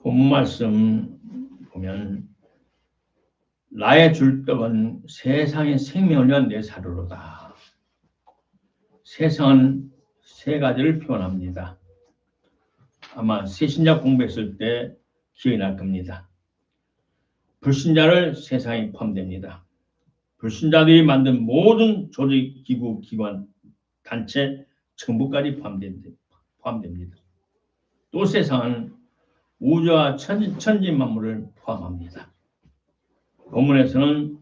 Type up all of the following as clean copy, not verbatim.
본문 말씀 보면 나의 줄 떡은 세상의 생명을 위한 내 사료로다. 세상은 세 가지를 표현합니다. 아마 새신자 공부했을 때 기억이 날 겁니다. 불신자를 세상에 포함됩니다. 불신자들이 만든 모든 조직, 기구, 기관, 단체, 정부까지 포함됩니다. 또 세상은 우주와 천지 만물을 포함합니다. 본문에서는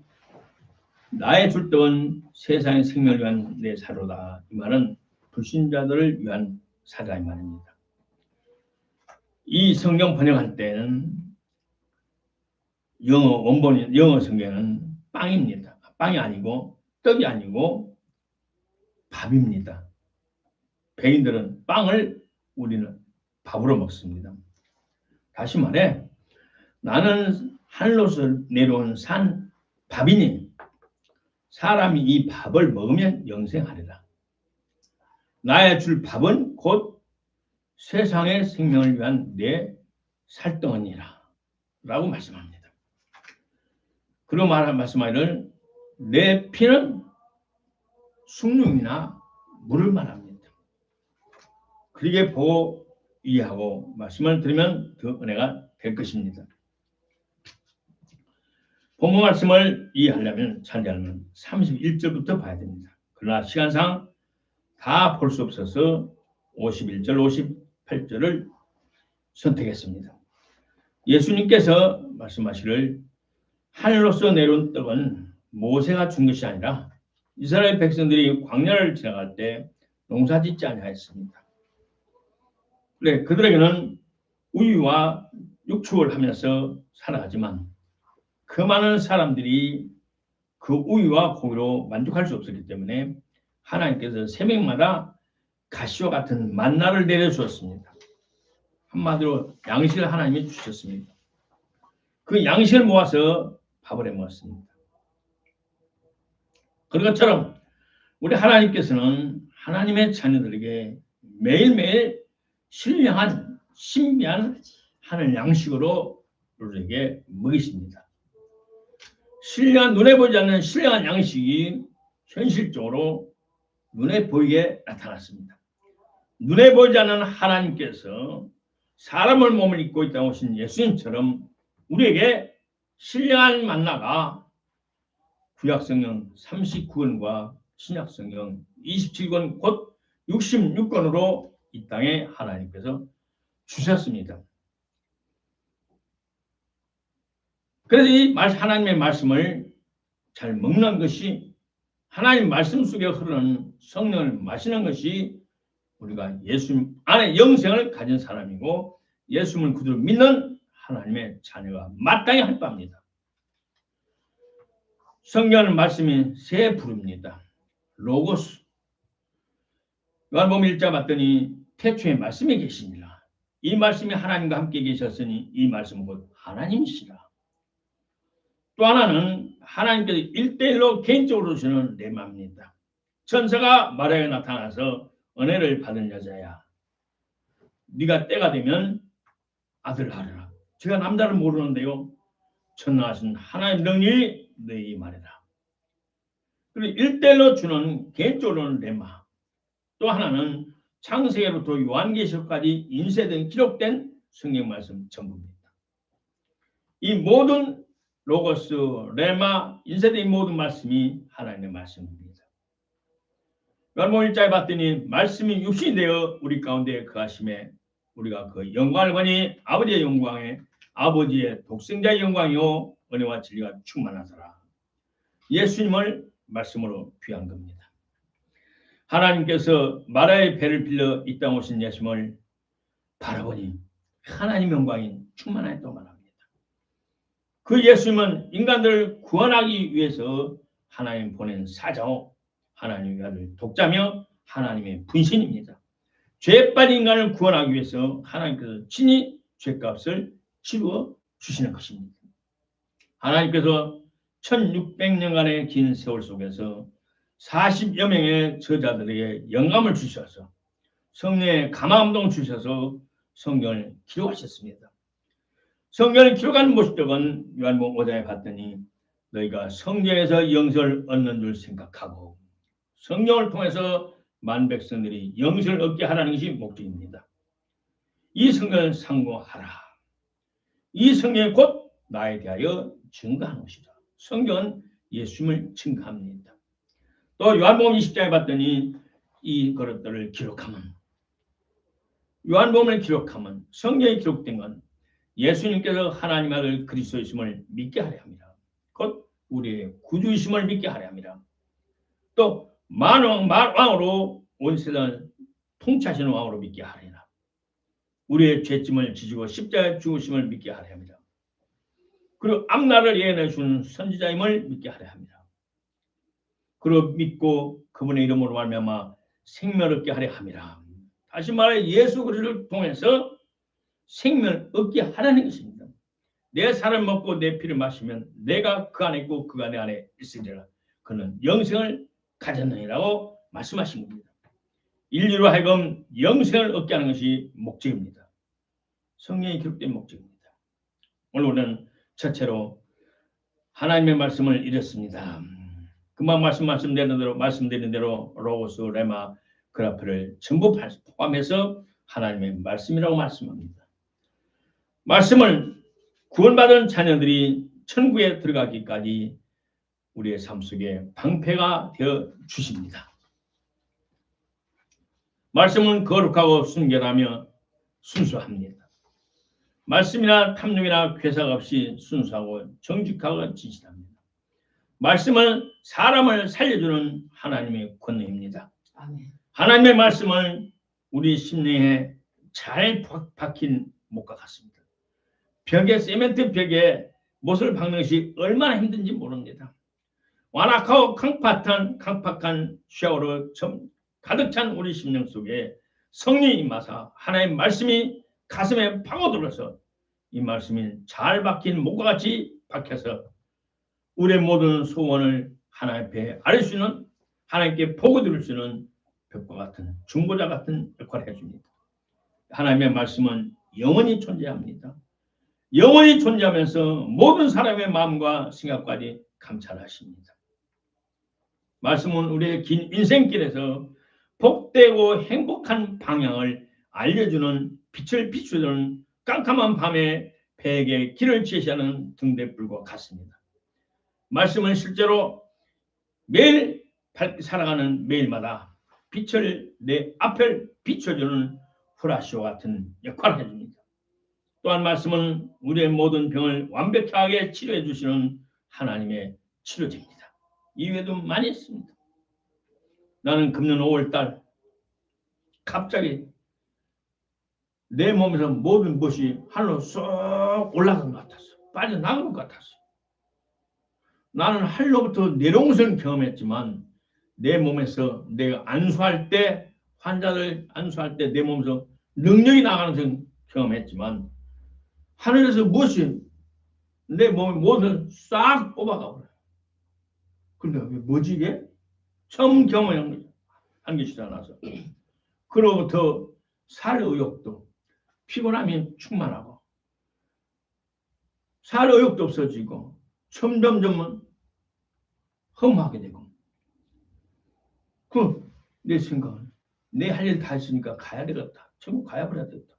나의 줄 떡은 세상의 생명을 위한 내 사료다. 이 말은 불신자들을 위한 사료다 이 말입니다. 이 성경 번역할 때는 영어 성경은 빵입니다. 빵이 아니고 떡이 아니고 밥입니다. 백인들은 빵을 우리는 밥으로 먹습니다. 다시 말해 나는 하늘로서 내려온 산 밥이니 사람이 이 밥을 먹으면 영생하리라. 나의 줄 밥은 곧 세상의 생명을 위한 내 살덩이니라 라고 말씀합니다. 그리고 말씀하기를 내 피는 숭늉이나 물을 말합니다. 그렇게 보고 이해하고 말씀을 들으면 그 은혜가 될 것입니다. 본문 말씀을 이해하려면 자세하면 31절부터 봐야 됩니다. 그러나 시간상 다 볼 수 없어서 51절, 58절을 선택했습니다. 예수님께서 말씀하시기를 하늘로서 내려온 떡은 모세가 준 것이 아니라 이스라엘 백성들이 광야를 지나갈 때 농사짓지 아니하였습니다. 그래 그들에게는 우유와 육축을 하면서 살아가지만 그 많은 사람들이 그 우유와 고기로 만족할 수 없었기 때문에 하나님께서 세 명마다 가시와 같은 만나를 내려주었습니다. 한마디로 양식을 하나님이 주셨습니다. 그 양식을 모아서 밥을 해 먹었습니다. 그런 것처럼 우리 하나님께서는 하나님의 자녀들에게 매일매일 신령한 신비한 하늘 양식으로 우리에게 먹이십니다. 신령한 눈에 보이지 않는 신령한 양식이 현실적으로 눈에 보이게 나타났습니다. 눈에 보이지 않는 하나님께서 사람을 몸을 입고 있다고 하신 예수님처럼 우리에게 신령한 만나가 구약성경 39권과 신약성경 27권 곧 66권으로 이 땅에 하나님께서 주셨습니다. 그래서 이 하나님의 말씀을 잘 먹는 것이 하나님 말씀 속에 흐르는 성령을 마시는 것이 우리가 예수 안에 영생을 가진 사람이고 예수님을 그대로 믿는 하나님의 자녀가 마땅히 할 바입니다. 성경의 말씀이 세 부류입니다. 로고스. 요한복음 1장 봤더니 태초에 말씀이 계시니라. 이 말씀이 하나님과 함께 계셨으니 이 말씀은 곧 하나님이시라. 또 하나는 하나님께서 1대1로 개인적으로 주시는 레마입니다. 천사가 마리아에 나타나서 은혜를 받은 여자야. 네가 때가 되면 아들을 하리라. 제가 남자를 모르는데요. 전능하신 하나님 능력이 너희 말이다. 그리고 1대1로 주는 개인적으로는 레마. 또 하나는 창세기로부터 요한계시록까지 인쇄된 기록된 성경 말씀 전부입니다. 이 모든 로고스, 레마, 인쇄된 모든 말씀이 하나님의 말씀입니다. 요한복음 1장에 봤더니 말씀이 육신이 되어 우리 가운데 거하심에 우리가 그 영광을 보니 아버지의 영광에 아버지의 독생자의 영광이요 은혜와 진리가 충만하더라. 예수님을 말씀으로 귀한 겁니다. 하나님께서 마리아의 배를 빌려 이 땅에 오신 예수님을 바라보니 하나님 영광이 충만하였다고 말합니다. 그 예수님은 인간들을 구원하기 위해서 하나님 보낸 사자오 하나님의 아들 독자며 하나님의 분신입니다. 죄 빠진 인간을 구원하기 위해서 하나님께서 친히 죄값을 치루어 주시는 것입니다. 하나님께서 1600년간의 긴 세월 속에서 40여 명의 저자들에게 영감을 주셔서 성령의 감화감동을 주셔서 성경을 기록하셨습니다. 성경을 기록한 목적은 요한복음 5장에 봤더니 너희가 성경에서 영생을 얻는 줄 생각하고 성령을 통해서 만 백성들이 영생을 얻게 하라는 것이 목적입니다. 이 성경을 상고하라. 이 성경이 곧 나에 대하여 증거하는 것이다. 성경은 예수님을 증거합니다. 또 요한복음 20장에 봤더니 이 그것들을 기록하면 요한복음을 기록하면 성경에 기록된 건 예수님께서 하나님 아들 그리스도이심을 믿게 하려 합니다. 곧 우리의 구주이심을 믿게 하려 합니다. 또 만왕으로 온 세상을 통치하시는 왕으로 믿게 하리라. 우리의 죄짐을 지시고 십자가에 죽으심을 믿게 하려 합니다. 그리고 앞날을 예언해 준 선지자임을 믿게 하려 합니다. 그리고 믿고 그분의 이름으로 말미암아 생명을 얻게 하려 합니다. 다시 말해 예수 그리스도를 통해서 생명을 얻게 하라는 것입니다. 내 살을 먹고 내 피를 마시면 내가 그 안에 있고 그가 내 안에 있으리라. 그는 영생을 가졌느니라고 말씀하신 겁니다. 인류로 하여금 영생을 얻게 하는 것이 목적입니다. 성경에 기록된 목적입니다. 오늘 우리는 첫째로 하나님의 말씀을 읽었습니다. 금방 말씀드린 대로 로고스, 레마, 그라프를 전부 포함해서 하나님의 말씀이라고 말씀합니다. 말씀을 구원받은 자녀들이 천국에 들어가기까지 우리의 삶 속에 방패가 되어 주십니다. 말씀은 거룩하고 순결하며 순수합니다. 말씀이나 탐욕이나 괴사가 없이 순수하고 정직하고 진실합니다. 말씀은 사람을 살려주는 하나님의 권능입니다. 아멘. 하나님의 말씀은 우리 심령에 잘 박힌 못과 같습니다. 벽에 세멘트 벽에 못을 박는 것이 얼마나 힘든지 모릅니다. 완악하고 강팍한 샤워로 가득 찬 우리 심령 속에 성령이 임하사 하나님의 말씀이 가슴에 파고들어서 이 말씀이 잘 박힌 목과 같이 박혀서 우리의 모든 소원을 하나님 앞에 아뢰 수 있는 하나님께 보고 들을 수 있는 벽과 같은 중보자 같은 역할을 해줍니다. 하나님의 말씀은 영원히 존재합니다. 영원히 존재하면서 모든 사람의 마음과 생각까지 감찰하십니다. 말씀은 우리의 긴 인생길에서 복되고 행복한 방향을 알려주는 빛을 비추는 깜깜한 밤에 배에게 길을 제시하는 등대불과 같습니다. 말씀은 실제로 매일 살아가는 매일마다 빛을 내 앞을 비춰주는 후라시와 같은 역할을 해줍니다. 또한 말씀은 우리의 모든 병을 완벽하게 치료해 주시는 하나님의 치료제입니다. 이외에도 많이 있습니다. 나는 금년 5월달 갑자기 내 몸에서 모든 것이 하늘로 쏙 올라간 것 같았어. 빠져나간 것 같았어. 나는 하늘로부터 내려온 것을 경험했지만 내 몸에서 내가 안수할 때 환자들 안수할 때 내 몸에서 능력이 나가는 것을 경험했지만 하늘에서 무엇이 내 몸의 모든 싹 뽑아가 버려요. 그러니까 뭐지 이게? 처음 경험한 것이다 나서. 그로부터 살 의욕도 피곤함이 충만하고 살 의욕도 없어지고 점점점 허무하게 되고 내 생각은 내 할 일 다 했으니까 가야 되겠다. 천국 가야 되겠다.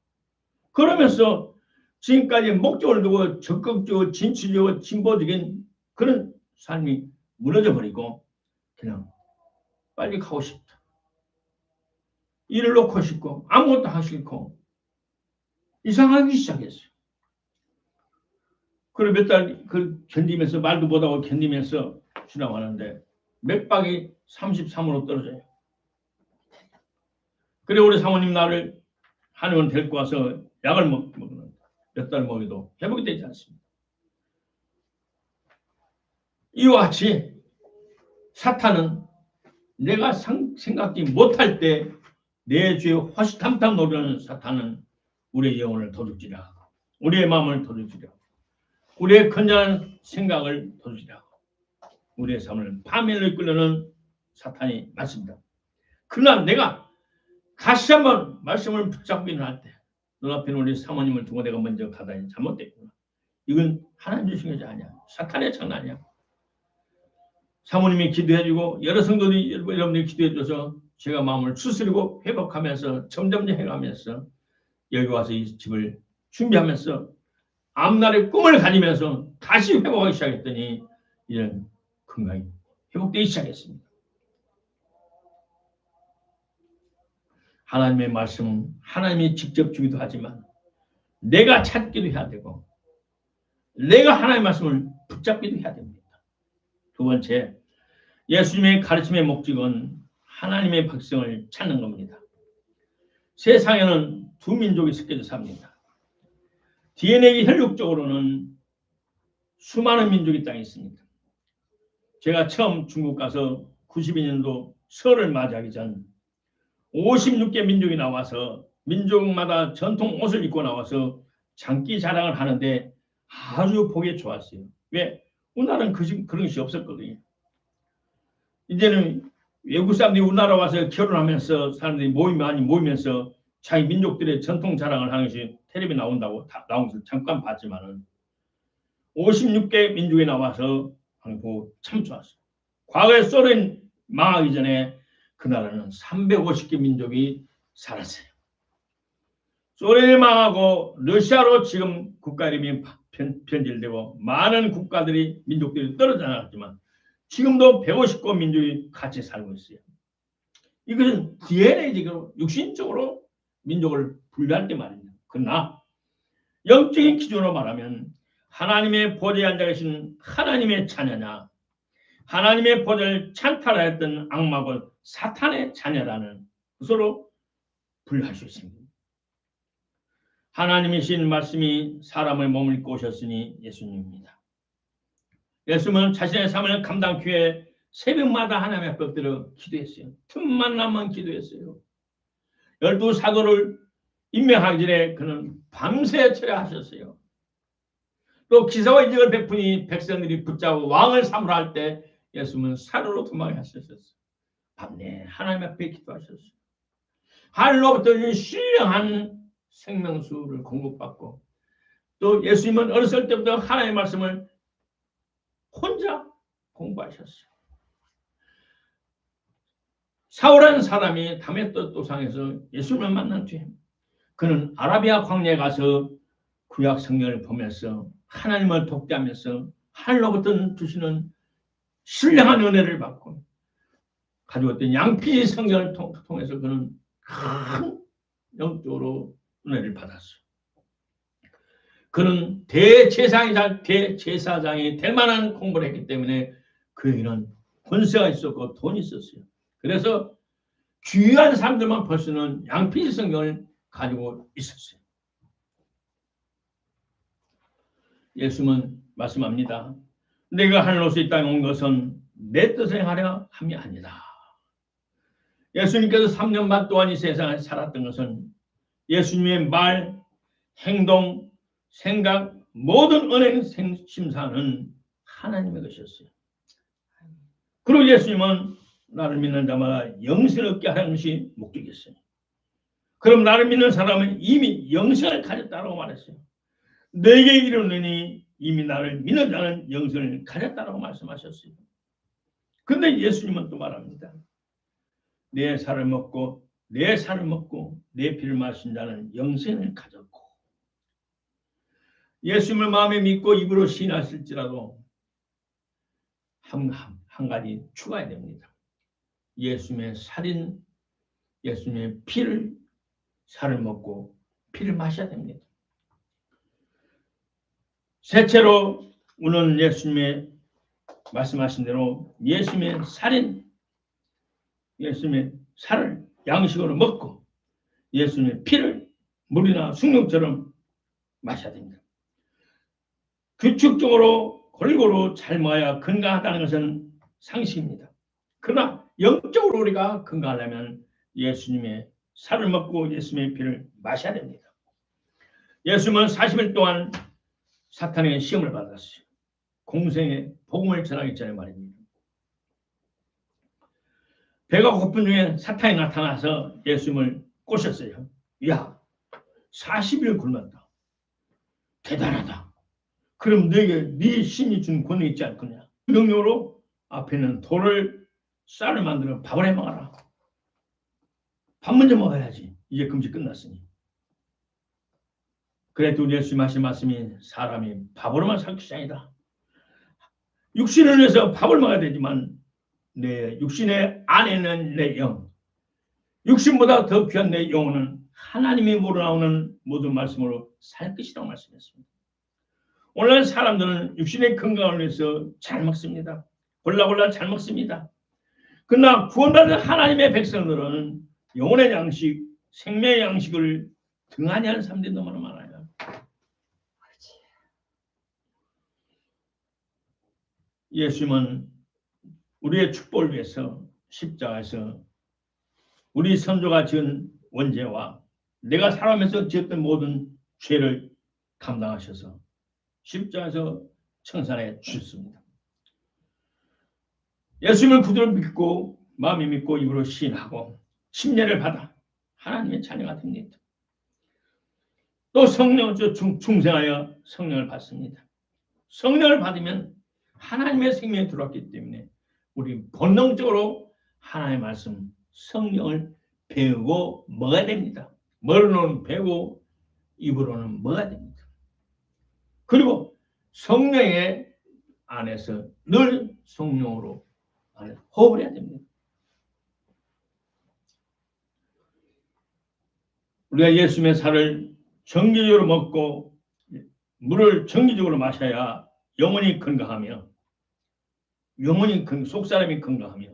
그러면서 지금까지 목적을 두고 적극적으로 진취적으로 진보적인 그런 삶이 무너져 버리고 그냥 빨리 가고 싶다. 일을 놓고 싶고 아무것도 하기 싫고 이상하기 시작했어요. 그리고 몇 달 견디면서 말도 못하고 견디면서 지나가는데 맥박이 33으로 떨어져요. 그래 우리 사모님 나를 한의원 데리고 와서 약을 먹는 몇 달 먹여도 회복이 되지 않습니다. 이와 같이 사탄은 내가 생각지 못할 때 내 죄에 호시탐탐 노리는 사탄은 우리의 영혼을 도둑질하고 우리의 마음을 도둑질하고 우리의 건전한 생각을 도둑질하고 우리의 삶을 파멸로 이끌려는 사탄이 맞습니다. 그러나 내가 다시 한번 말씀을 붙잡고 일어날 때 눈앞에 우리 사모님을 두고 내가 먼저 가다니 잘못됐구나. 이건 하나님 주신 것이 아니야. 사탄의 장난이야. 사모님이 기도해주고 여러 성도들이 여러분들이 기도해줘서 제가 마음을 추스리고 회복하면서 점점 해가면서 여기 와서 이 집을 준비하면서 앞날의 꿈을 가지면서 다시 회복하기 시작했더니 이런 건강이 회복되기 시작했습니다. 하나님의 말씀은 하나님이 직접 주기도 하지만 내가 찾기도 해야 되고 내가 하나님의 말씀을 붙잡기도 해야 됩니다. 두 번째, 예수님의 가르침의 목적은 하나님의 백성을 찾는 겁니다. 세상에는 두 민족이 섞여져 삽니다. DNA 혈육적으로는 수많은 민족이 땅에 있습니다. 제가 처음 중국 가서 92년도 설을 맞이하기 전 56개 민족이 나와서 민족마다 전통 옷을 입고 나와서 장기 자랑을 하는데 아주 보기 좋았어요. 왜? 우리나라는 그런 것이 없었거든요. 이제는 외국 사람들이 우리나라 와서 결혼하면서 사람들이 모이면서 자기 민족들의 전통 자랑을 하는 것이 텔레비에 나온다고 나온 것을 잠깐 봤지만은 56개 민족이 나와서 보고 참 좋았어요. 과거에 소련 망하기 전에 그 나라는 350개 민족이 살았어요. 소련이 망하고 러시아로 지금 국가 이름이 변질되고 많은 국가들이 민족들이 떨어져 나갔지만 지금도 150개 민족이 같이 살고 있어요. 이것은 DNA적으로 육신적으로 민족을 분리할 때 말입니다. 그러나 영적인 기준으로 말하면 하나님의 보좌에 앉아 계신 하나님의 자녀냐 하나님의 보좌를 찬탈하였던 악마고 사탄의 자녀라는 것으로 분류할 수 있습니다. 하나님이신 말씀이 사람의 몸을 입고 오셨으니 예수님입니다. 예수님은 자신의 삶을 감당하기 위해 새벽마다 하나님 앞에 엎드려 기도했어요. 틈만 나면 기도했어요. 12사도를 임명하기 전에 그는 밤새 철야하셨어요. 또 기사와 인정을 베푸니 백성들이 붙잡고 왕을 삼으라 할 때 예수님은 산으로 도망하셨어요. 밤내 하나님 앞에 기도하셨어요. 하늘로부터 신령한 생명수를 공급받고 또 예수님은 어렸을 때부터 하나님의 말씀을 혼자 공부하셨어요. 사울이라는 사람이 다메섹 도상에서 예수님을 만난 뒤에 그는 아라비아 광야에 가서 구약 성경을 보면서 하나님을 독대하면서 하늘로부터 주시는 신령한 은혜를 받고 가져왔던 양피지 성경을 통해서 그는 큰 영적으로 은혜를 받았어요. 그는 대제사장이 될 만한 공부를 했기 때문에 그에게는 권세가 있었고 돈이 있었어요. 그래서 귀한 사람들만 볼 수 있는 양피지 성경을 가지고 있었어요. 예수님은 말씀합니다. 내가 하늘로서 이 땅에 온 것은 내 뜻을 행하려 함이 아니다. 예수님께서 3년 반 동안 이 세상에 살았던 것은 예수님의 말, 행동, 생각, 모든 은행 심사는 하나님의 것이었어요. 그리고 예수님은 나를 믿는 자마다 영생을 얻게 하는 것이 목적이었어요. 그럼 나를 믿는 사람은 이미 영생을 가졌다고 말했어요. 내게 이르노니 이미 나를 믿는 자는 영생을 가졌다고 말씀하셨어요. 그런데 예수님은 또 말합니다. 내 살을 먹고 내 피를 마신 자는 영생을 가졌고 예수님을 마음에 믿고 입으로 시인하실지라도 한 가지 추가해야 됩니다. 예수님의 살을 먹고 피를 마셔야 됩니다. 셋째로 우리는 예수님의 말씀하신 대로 예수님의 살을 양식으로 먹고 예수님의 피를 물이나 숭늉처럼 마셔야 됩니다. 규칙적으로 골고루 잘 먹어야 건강하다는 것은 상식입니다. 그러나 영적으로 우리가 건강하려면 예수님의 살을 먹고 예수님의 피를 마셔야 됩니다. 예수님은 40일 동안 사탄에게 시험을 받았어요. 공생의 복음을 전하기 전에 말입니다. 배가 고픈 중에 사탄이 나타나서 예수님을 꼬셨어요. 야, 40일 굶었다. 대단하다. 그럼 너에게 네 신이 준 권능이 있지 않겠냐. 그 능력으로 앞에는 돌을 쌀을 만들어 밥을 해 먹어라. 밥 먼저 먹어야지. 이제 금식 끝났으니. 그래도 예수님 하신 말씀이 사람이 밥으로만 살 것이 아니다. 육신을 위해서 밥을 먹어야 되지만 내 육신의 안에는 내 영, 육신보다 더 귀한 내 영혼은 하나님이 우러나오는 모든 말씀으로 살 것이라고 말씀했습니다. 오늘날 사람들은 육신의 건강을 위해서 잘 먹습니다. 골라골라 잘 먹습니다. 그러나 구원받은 하나님의 백성들은 영혼의 양식, 생명의 양식을 등한히 하는 사람들이 너무나 많아요. 예수님은 우리의 축복을 위해서 십자가에서 우리 선조가 지은 원죄와 내가 살아가면서 지었던 모든 죄를 감당하셔서 십자가에서 청산해 주셨습니다. 예수님을 구주로 믿고 마음이 믿고 입으로 시인하고 침례를 받아 하나님의 자녀가 됩니다. 또 성령 중생하여 성령을 받습니다. 성령을 받으면 하나님의 생명이 들어왔기 때문에 우리 본능적으로 하나님의 말씀 성령을 배우고 먹어야 됩니다. 머리로는 배우고 입으로는 먹어야 됩니다. 그리고 성령의 안에서 늘 성령으로 호흡을 해야 됩니다. 우리가 예수님의 살을 정기적으로 먹고 물을 정기적으로 마셔야 영혼이 건강하며 속사람이 건강하며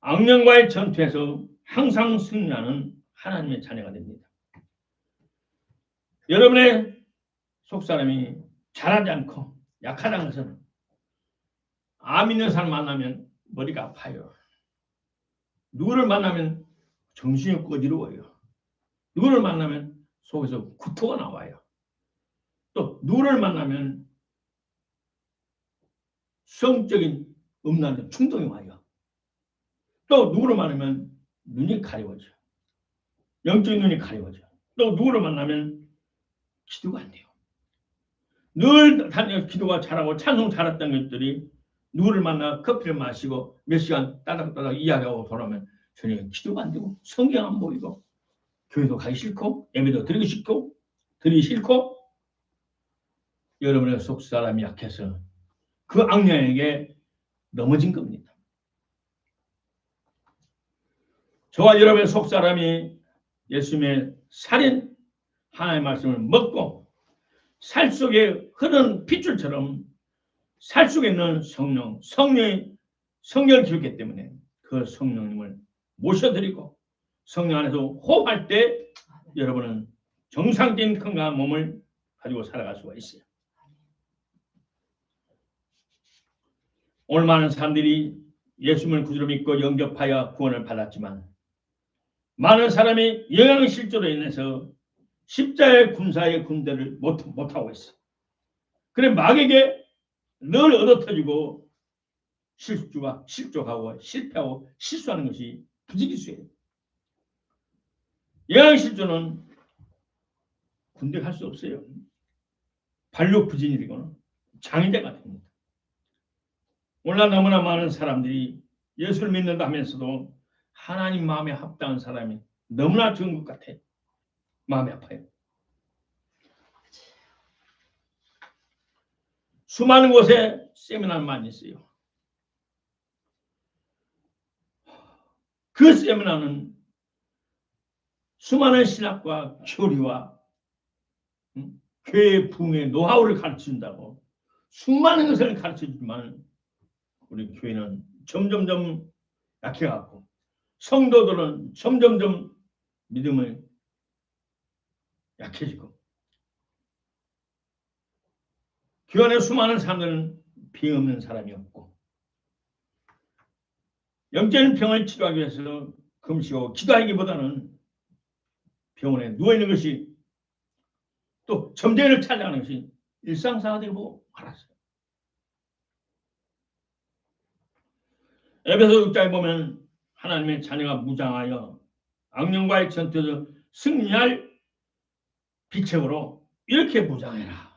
악령과의 전투에서 항상 승리하는 하나님의 자녀가 됩니다. 여러분의 속사람이 잘하지 않고 약하다는 것은 암 있는 사람 만나면 머리가 아파요. 누구를 만나면 정신이 꺼지러워요. 누구를 만나면 속에서 구토가 나와요. 또 누구를 만나면 성적인 음란의 충동이 와요. 또 누구를 만나면 눈이 가려워져. 영적인 눈이 가려워져. 또 누구를 만나면 기도가 안 돼요. 늘 기도가 잘하고 찬송 잘했던 것들이 누구를 만나 커피를 마시고 몇 시간 따닥따닥 이야기하고 돌아오면 전혀 기도가 안 되고 성경 안 보이고 교회도 가기 싫고 예배도 드리기 싫고 여러분의 속 사람이 약해서 그 악령에게 넘어진 겁니다. 저와 여러분의 속 사람이 예수님의 살인 하나님의 말씀을 먹고 살 속에 흐르는 핏줄처럼 살 속에 있는 성령이 성령을 기울기 때문에 그 성령님을 모셔드리고 성령 안에서 호흡할 때 여러분은 정상적인 건강한 몸을 가지고 살아갈 수가 있어요. 오늘 많은 사람들이 예수님을 구주로 믿고 영접하여 구원을 받았지만 많은 사람이 영양실조로 인해서 십자가의 군사의 군대를 못하고 있어. 그래 마귀에게 늘 얻어터지고 실족하고 실패하고 실수하는 것이 부지기수예요. 영양실조는 군대 갈 수 없어요. 반려부진이거나 장애자 같습니다. 오늘날 너무나 많은 사람들이 예수를 믿는다 하면서도 하나님 마음에 합당한 사람이 너무나 적은 것 같아요. 마음이 아파요. 수많은 곳에 세미나를 많이 있어요. 그 세미나는 수많은 신학과 교리와 교회 부흥의 노하우를 가르친다고 수많은 것을 가르쳐주지만 우리 교회는 점점점 약해갖고 성도들은 점점점 믿음을 약해지고 교회 안에 수많은 사람들은 병 없는 사람이 없고 영적인 병을 치료하기 위해서 금식하고 기도하기보다는 병원에 누워있는 것이 또 점쟁이를 찾아가는 것이 일상사되고 말았어요. 에베소 6장에 보면 하나님의 자녀가 무장하여 악령과의 전투에서 승리할 비책으로 이렇게 무장해라.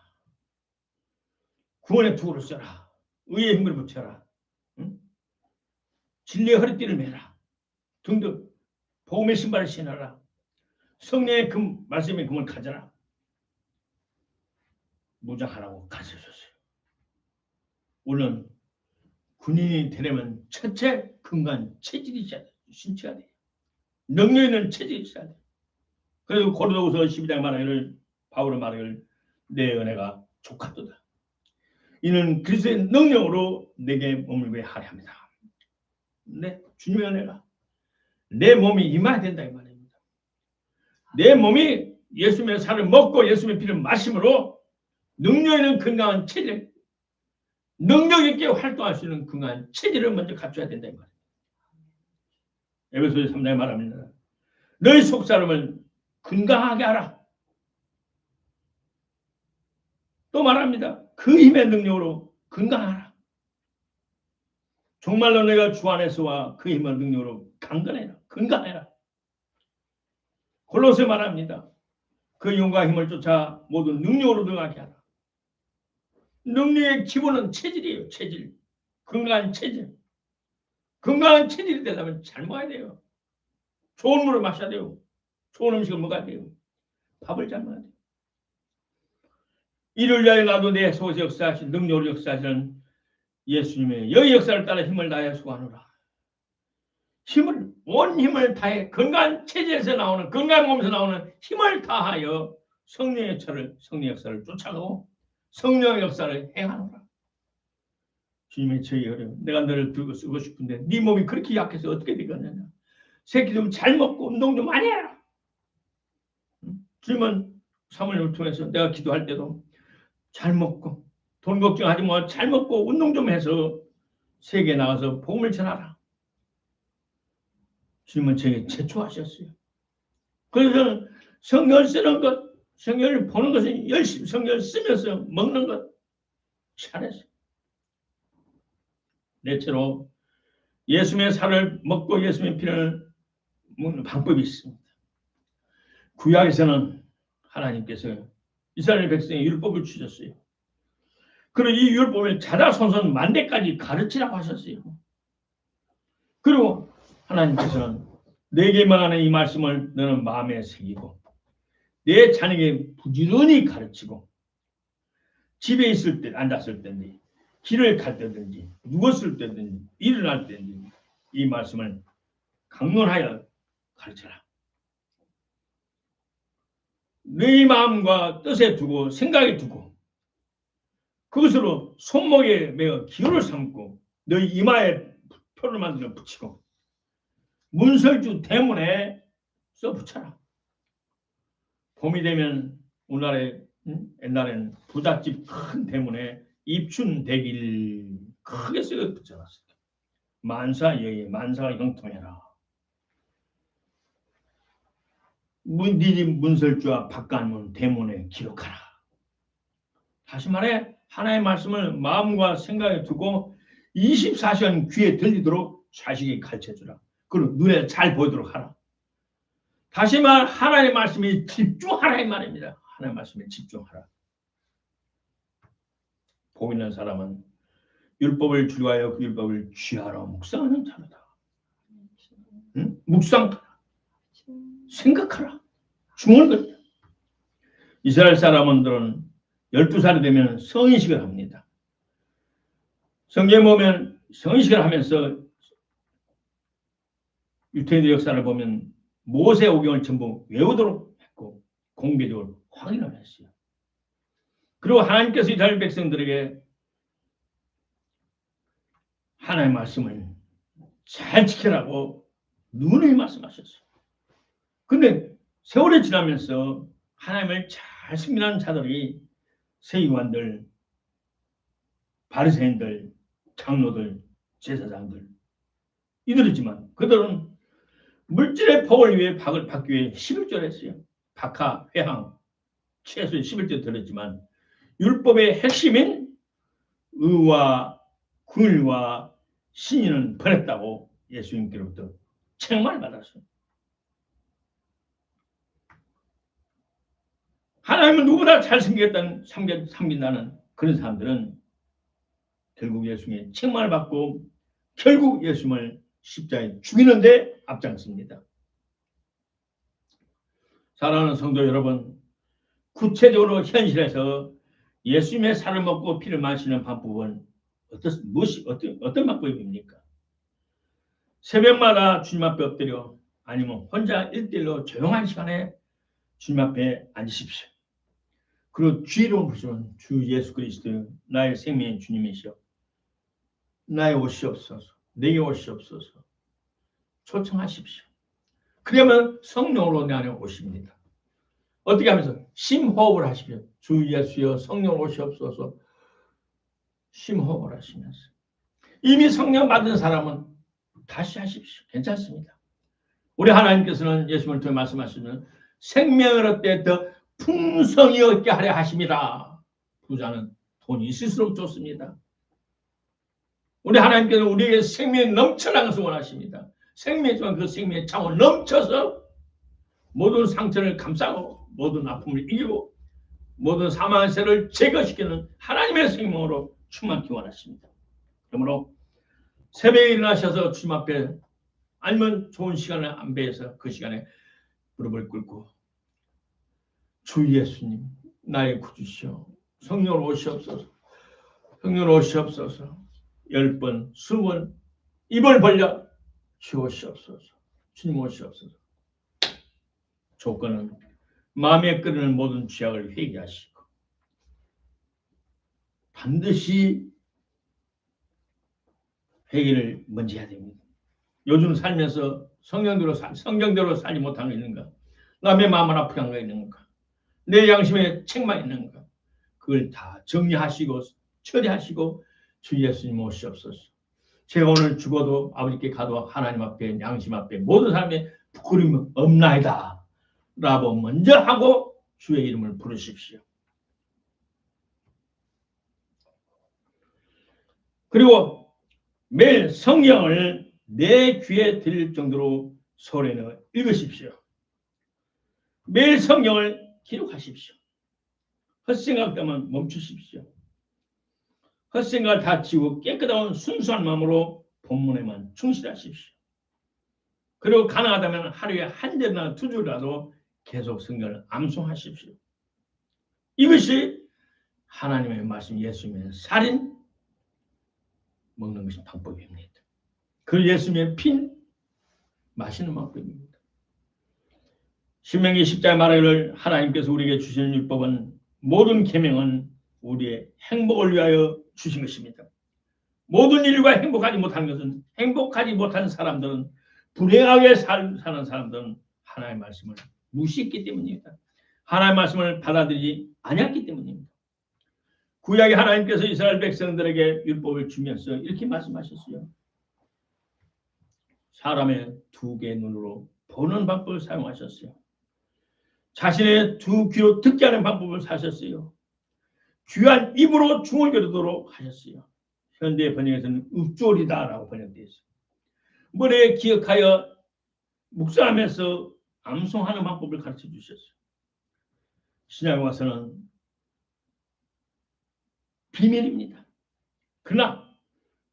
구원의 투구를 써라. 의의 힘을 붙여라. 응? 진리의 허리띠를 매라. 등등 복음의 신발을 신어라. 성령의 말씀의 금을 가져라. 무장하라고 가르쳐줬어요. 물론 군인이 되려면 첫째 근간 체질이 있어야 돼. 신체가 돼. 능력 있는 체질이 있어야 돼. 그래서 고린도후서 12장 말하기를 바울의 말하기를 내 은혜가 족하도다. 이는 그리스도의 능력으로 내게 몸을 하려 합니다. 네, 주님의 은혜가 내 몸이 임해야 된다 이 말입니다. 내 몸이 예수님의 살을 먹고 예수님의 피를 마심으로 능력 있는 건강한 체질, 능력 있게 활동할 수 있는 건강한 체질을 먼저 갖춰야 된다 이 말입니다. 에베소서 3장에 말합니다. 너희 속사람을 건강하게 하라. 또 말합니다. 그 힘의 능력으로 건강하라. 정말로 내가 주 안에서와 그 힘의 능력으로 강건해라. 건강해라. 골로새 말합니다. 그 영광 힘을 쫓아 모든 능력으로 들어가게 하라. 능력의 기본은 체질이에요. 체질. 건강한 체질. 건강한 체질이 되려면 잘 먹어야 돼요. 좋은 물을 마셔야 돼요. 좋은 음식을 먹어야 돼요. 밥을 잘 먹어야 돼요. 이를 위하여 나도 내 속에서 역사하신 능력으로 역사하시는 예수님의 여의 역사를 따라 힘을 다해 수고하노라. 온 힘을 다해 건강한 체질에서 나오는 건강한 몸에서 나오는 힘을 다하여 성령의 역사를 쫓아가고 성령의 역사를 행하노라. 주님의 저희 어려움. 내가 너를 들고 쓰고 싶은데 네 몸이 그렇게 약해서 어떻게 되겠느냐. 새끼 좀 잘 먹고 운동 좀 많이 해라. 주님은 사모님을 통해서 내가 기도할 때도 잘 먹고 돈 걱정하지 마. 잘 먹고 운동 좀 해서 세계에 나가서 복음을 전하라. 주님은 저에게 제초하셨어요. 그래서 성경을 쓰는 것, 성경을 보는 것은 열심히 성경을 쓰면서 먹는 것 잘했어요. 넷째로 예수님의 살을 먹고 예수님의 피를 먹는 방법이 있습니다. 구약에서는 하나님께서 이스라엘 백성의 율법을 주셨어요. 그리고 이 율법을 자자손손 만대까지 가르치라고 하셨어요. 그리고 하나님께서는 내게만 하는 이 말씀을 너는 마음에 새기고 내 자녀에게 부지런히 가르치고 집에 있을 때 앉았을 때든지 길을 갈 때든지 누웠을 때든지 일어날 때든지 이 말씀을 강론하여 가르쳐라. 네 마음과 뜻에 두고 생각에 두고 그것으로 손목에 매어 기호를 삼고 너희 이마에 표를 만들어 붙이고 문설주 대문에 써 붙여라. 봄이 되면 우리나라에 옛날에는 부잣집 큰 대문에 입춘대길 크게 써 붙여놨어요. 만사여의 만사가 형통해라. 네 문설주와 바깥문 대문에 기록하라. 다시 말해 하나의 말씀을 마음과 생각에 두고 24시간 귀에 들리도록 자식이 가르쳐주라. 그리고 눈에 잘 보이도록 하라. 다시 말 하나님의 말씀에 집중하라 이 말입니다. 하나님의 말씀에 집중하라. 복 있는 사람은 율법을 주하여 그 율법을 취하러 묵상하는 자로다. 응? 묵상하라. 생각하라. 중얼거리라. 이스라엘 사람들은 12살이 되면 성인식을 합니다. 성경에 보면 성인식을 하면서 유태인의 역사를 보면 모세 오경을 전부 외우도록 했고 공개적으로 확인을 했어요. 그리고 하나님께서 이스라엘 백성들에게 하나님의 말씀을 잘 지키라고 누누이 말씀하셨어요. 근데 세월이 지나면서 하나님을 잘 승인하는 자들이 세위관들, 바리새인들, 장로들, 제사장들 이들이지만 그들은 물질의 복을 위해 박을 받기 위해 11조를 했어요. 박하, 회항, 최소의 11조 들었지만 율법의 핵심인 의와 긍휼과 신의는 버렸다고 예수님께로부터 책망을 받았어요. 하나님은 누구보다 잘 섬긴다는 그런 사람들은 결국 예수님의 책망을 받고 결국 예수님을 십자가에 죽이는데 앞장섭니다. 사랑하는 성도 여러분, 구체적으로 현실에서 예수님의 살을 먹고 피를 마시는 방법은 어떤 방법입니까? 새벽마다 주님 앞에 엎드려 아니면 혼자 1:1로 조용한 시간에 주님 앞에 앉으십시오. 그리고 주의로 부르시면 주 예수 그리스도 나의 생명의 주님이시여 나의 오시옵소서 내게 오시옵소서 초청하십시오. 그러면 성령으로 내 안에 오십니다. 어떻게 하면서 심호흡을 하십시오. 주 예수여 성령 오시옵소서 심호흡을 하시면서 이미 성령 받은 사람은 다시 하십시오. 괜찮습니다. 우리 하나님께서는 예수님을 통해 말씀하시면 생명을 얻되 더 풍성히 얻게 하려 하십니다. 부자는 돈이 있을수록 좋습니다. 우리 하나님께서는 우리에게 생명이 넘쳐나는 것을 원하십니다. 생명이지만 그 생명의 창을 넘쳐서 모든 상처를 감싸고 모든 아픔을 이기고 모든 사망의 세를 제거시키는 하나님의 생명으로 충만히 원하십니다. 그러므로 새벽에 일어나셔서 주님 앞에 아니면 좋은 시간을 안배해서 그 시간에 무릎을 꿇고 주 예수님 나의 구주시여 성령으로 오시옵소서 성령으로 오시옵소서 10번 20번 입을 벌려 주옵소서 주님 오시옵소서. 조건은 마음에 끓는 모든 죄악을 회개하시고 반드시 회개를 먼저 해야 됩니다. 요즘 살면서 성경대로 살지 못한 거 있는가? 남의 마음을 아프게 한 거 있는가? 내 양심에 책망이 있는가? 그걸 다 정리하시고 처리하시고 주 예수님 오시옵소서. 제가 오늘 죽어도 아버지께 가도 하나님 앞에 양심 앞에 모든 사람의 부끄러움이 없나이다 라고 먼저 하고 주의 이름을 부르십시오. 그리고 매일 성경을 내 귀에 들릴 정도로 소리내어 읽으십시오. 매일 성경을 기록하십시오. 헛생각되면 멈추십시오. 헛생각을 다 지우고 깨끗한 순수한 마음으로 본문에만 충실하십시오. 그리고 가능하다면 하루에 한 절이나 두 줄이라도 계속 성경을 암송하십시오. 이것이 하나님의 말씀 예수님의 살인 먹는 것이 방법입니다. 그 예수님의 피 마시는 방법입니다. 신명기 10장에 말하기를 하나님께서 우리에게 주시는 율법은 모든 계명은 우리의 행복을 위하여 주신 것입니다. 모든 인류가 행복하지 못하는 것은 행복하지 못한 사람들은 불행하게 사는 사람들은 하나님의 말씀을 무시했기 때문입니다. 하나님의 말씀을 받아들이지 않았기 때문입니다. 구약의 하나님께서 이스라엘 백성들에게 율법을 주면서 이렇게 말씀하셨어요. 사람의 두 개의 눈으로 보는 방법을 사용하셨어요. 자신의 두 귀로 듣게 하는 방법을 사셨어요. 귀한 입으로 중을 겨루도록 하셨어요. 현대 번역에서는 읍조리다라고 번역되어 있어요. 머리에 기억하여 묵상하면서 암송하는 방법을 가르쳐 주셨어요. 신약에 와서는 비밀입니다. 그러나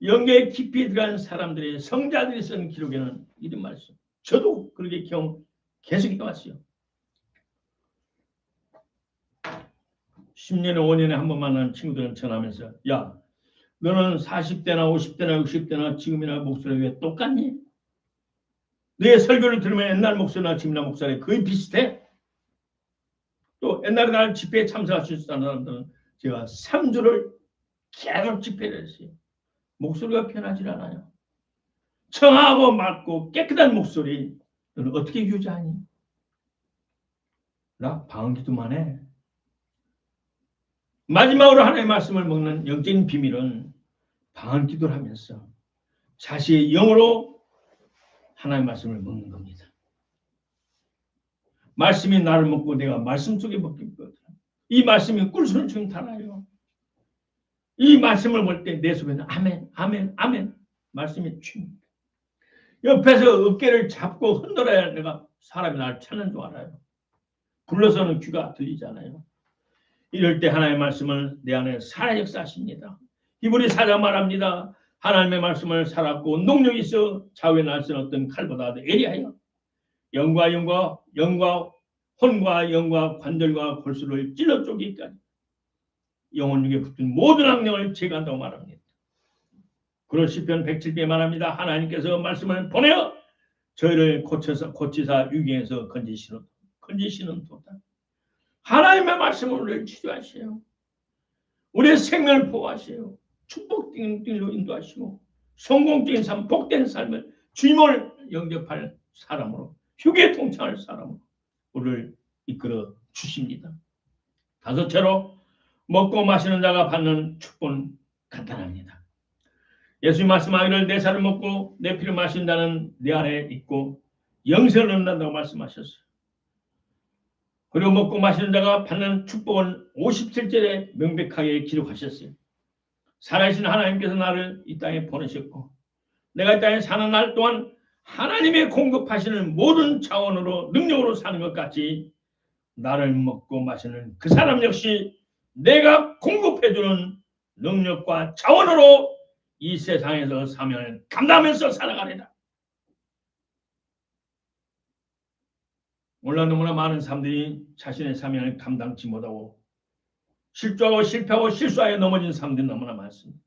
영계에 깊이 들어간 사람들의 성자들이 쓴 기록에는 이런 말씀. 저도 그렇게 계속 해왔어요. 10년에 5년에 한 번 만나는 친구들은 전화하면서 야, 너는 40대나 50대나 60대나 지금이나 목소리가 왜 똑같니? 너의 설교를 들으면 옛날 목소리나 지금이나 목소리 거의 비슷해? 또 옛날에 날 집회에 참석할 수 있었다는 사람들은 제가 3주를 계속 집회를 했어요. 목소리가 변하지 않아요. 청하고 맑고 깨끗한 목소리 너는 어떻게 유지하니? 나 방언기도만 해. 마지막으로 하나님의 말씀을 먹는 영적인 비밀은 방언기도를 하면서 자신의 영으로 하나님의 말씀을 먹는 겁니다. 말씀이 나를 먹고 내가 말씀 속에 먹거든. 이 말씀이 꿀순처럼 달아요. 이 말씀을 볼 때 내 속에는 아멘, 아멘, 아멘 말씀이 칩니다. 옆에서 어깨를 잡고 흔들어야 내가 사람이 나를 찾는 줄 알아요. 불러서는 귀가 들리잖아요. 이럴 때 하나님의 말씀을 내 안에 살아 역사하십니다. 히브리 4장 말합니다. 하나님의 말씀을 살았고 능력이 있어 좌우에 날선 어떤 칼보다 예리하여 영과 혼과 영과 관절과 골수를 찔러 쪼개기까지 영혼 중에 붙은 모든 악령을 제거한다고 말합니다. 그런 시편 107편에 말합니다. 하나님께서 말씀을 보내어 저희를 고치사 유경에서 건지시는 도다. 하나님의 말씀을 우리를 치유하시오. 우리의 생명을 보호하시오. 축복적인 길로 인도하시고 성공적인 삶, 복된 삶을 주님을 영접할 사람으로 휴게 통창할 사람으로 우리를 이끌어 주십니다. 다섯째로 먹고 마시는 자가 받는 축복은 간단합니다. 예수님 말씀하기를 내 살을 먹고 내 피를 마신다는 내 안에 있고 영생을 얻는다고 말씀하셨어요. 그리고 먹고 마시는 자가 받는 축복은 57절에 명백하게 기록하셨어요. 살아계신 하나님께서 나를 이 땅에 보내셨고 내가 이 땅에 사는 날 동안 하나님의 공급하시는 모든 자원으로 능력으로 사는 것 같이 나를 먹고 마시는 그 사람 역시 내가 공급해주는 능력과 자원으로 이 세상에서 사명을 감당하면서 살아가리라. 물론 너무나 많은 사람들이 자신의 사명을 감당치 못하고 실족하고 실패하고 실수하여 넘어진 사람들이 너무나 많습니다.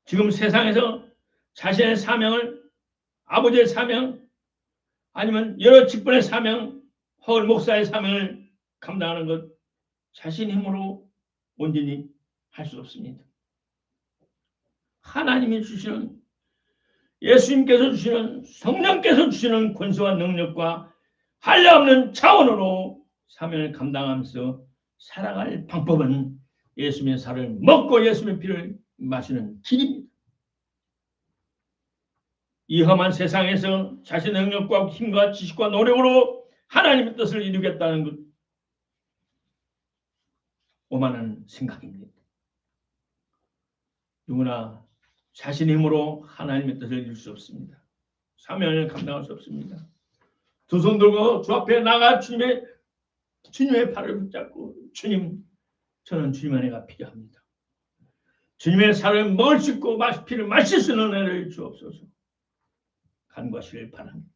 지금 세상에서 자신의 사명을 아버지의 사명 아니면 여러 직분의 사명 혹은 목사의 사명을 감당하는 것 자신 힘으로 온전히 할 수 없습니다. 하나님이 주시는 예수님께서 주시는 성령께서 주시는 권세와 능력과 한량없는 차원으로 사명을 감당하면서 살아갈 방법은 예수님의 살을 먹고 예수님의 피를 마시는 길입니다. 이 험한 세상에서 자신의 능력과 힘과 지식과 노력으로 하나님의 뜻을 이루겠다는 것 오만한 생각입니다. 누구나 자신의 힘으로 하나님의 뜻을 이룰 수 없습니다. 사명을 감당할 수 없습니다. 두 손 들고 주 앞에 나가 주님의 팔을 붙잡고 주님, 저는 주님 은혜가 필요합니다. 주님의 살을 먹을 수 있고 피를 마실 수 있는 은혜를 주옵소서. 간구하시길 바랍니다.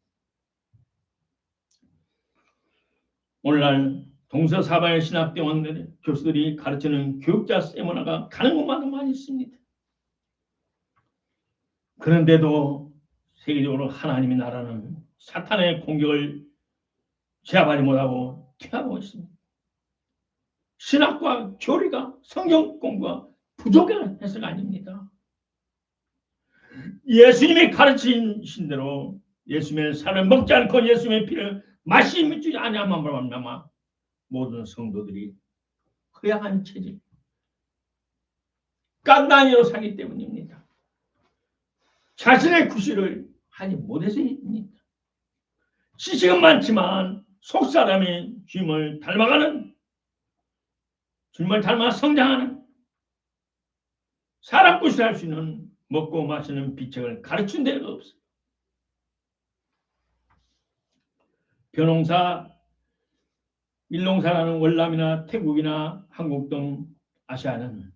오늘날 동서사방의 신학대왕들 교수들이 가르치는 교육자 세미나가 가는 곳마다 많이 있습니다. 그런데도 세계적으로 하나님의 나라는 사탄의 공격을 제압하지 못하고 퇴하고 있습니다. 신학과 교리가 성경 공부가 부족해서가 아닙니다. 예수님이 가르치신 대로 예수님의 살을 먹지 않고 예수님의 피를 마시지 아니하면 모든 성도들이 허약한 체질, 깐단이로 살기 때문입니다. 자신의 구실을 하지 못해서입니다. 지식은 많지만 속사람이 주님을 닮아가는, 주님을 닮아 성장하는 사람 구실할 수 있는 먹고 마시는 비책을 가르친 데가 없어요. 벼농사, 밀농사라는 월남이나 태국이나 한국 등 아시아는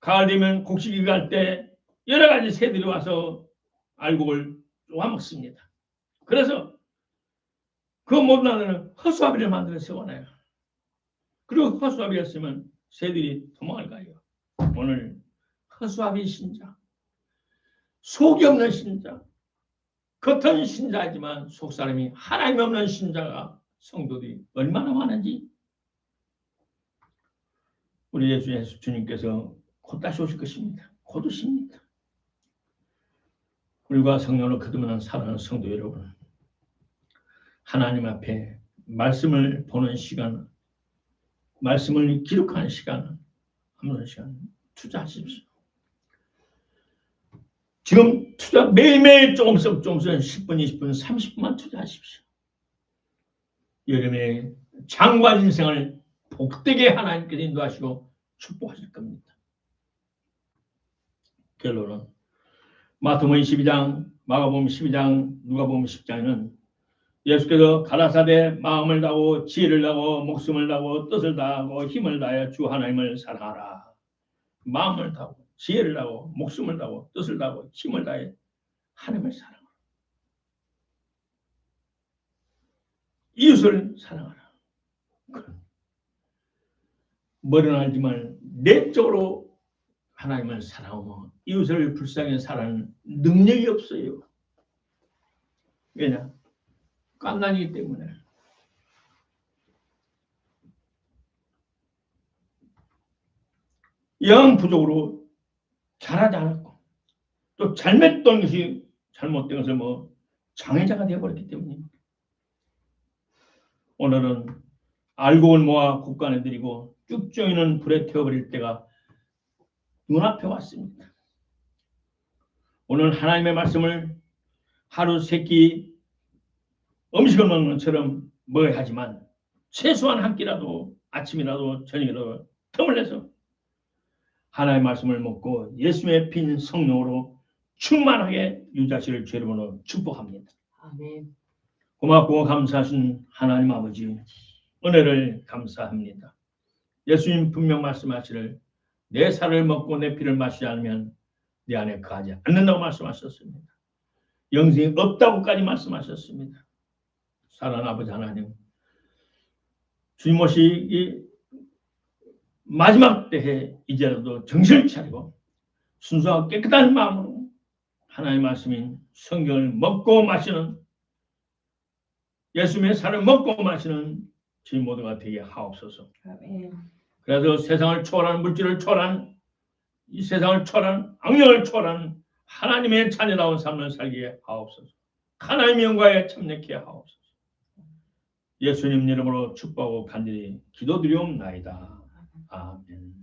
가을 되면 곡식이 갈 때 여러 가지 새들이 와서 알곡을 쪼아먹습니다. 그래서 그 모든 안에는 허수아비를 만들어 세워놔요. 그리고 허수아비가 있으면 새들이 도망을 가요. 오늘 허수아비 신자, 속이 없는 신자, 겉은 신자지만 속사람이 하나님 없는 신자가 성도들이 얼마나 많은지 우리 예수 주님께서 곧 다시 오실 것입니다. 곧 오십니다. 우리가 성령으로 거듭나는 사랑하는 성도 여러분, 하나님 앞에 말씀을 보는 시간, 말씀을 기록하는 시간, 한번 시간 투자하십시오. 지금 투자 매일매일 조금씩 10분, 20분, 30분만 투자하십시오. 여름에 장관 인생을 복되게 하나님께서 인도하시고 축복하실 겁니다. 결론은 마태복음 12장, 마가복음 12장, 누가복음 10장에는 예수께서 가라사대 마음을 다하고 지혜를 다하고 목숨을 다하고 뜻을 다하고 힘을 다하여 주 하나님을 사랑하라. 마음을 다하고 지혜를 다하고 목숨을 다하고 뜻을 다하고 힘을 다해 하나님을 사랑하라. 이웃을 사랑하라. 머리는 알지만 내적으로 하나님을 사랑하며 이웃을 불쌍히 사랑하는 능력이 없어요. 왜냐? 깐난이기 때문에. 영 부족으로 잘하지 않았고 또 잘못된 것이 잘못된 것을 장애자가 되어버렸기 때문입니다. 오늘은 알곡을 모아 국간에 들이고 쭉정이는 불에 태워버릴 때가 눈앞에 왔습니다. 오늘 하나님의 말씀을 하루 세 끼 음식을 먹는 것처럼 먹어야 하지만 최소한 한 끼라도 아침이라도 저녁이라도 틈을 내서 하나님의 말씀을 먹고 예수의 빈 성령으로 충만하게 유자씨를 죄 이름으로 축복합니다. 아멘. 고맙고 감사하신 하나님 아버지 은혜를 감사합니다. 예수님 분명 말씀하시를 내 살을 먹고 내 피를 마시지 않으면 내 안에 거하지 않는다고 말씀하셨습니다. 영생이 없다고까지 말씀하셨습니다. 사랑하는 아버지 하나님, 주님 오시기 마지막 때에 이제라도 정신을 차리고 순수하고 깨끗한 마음으로 하나님의 말씀인 성경을 먹고 마시는 예수님의 살을 먹고 마시는 주님 모두가 되게 하옵소서. 아멘. 그래서 세상을 초월하는 물질을 초월한 이 세상을 초월한 악령을 초월한 하나님의 자녀다운 삶을 살게 하옵소서. 하나님의 영광에 참여케 하옵소서. 예수님 이름으로 축복하고 간절히 기도드리옵나이다. 아멘.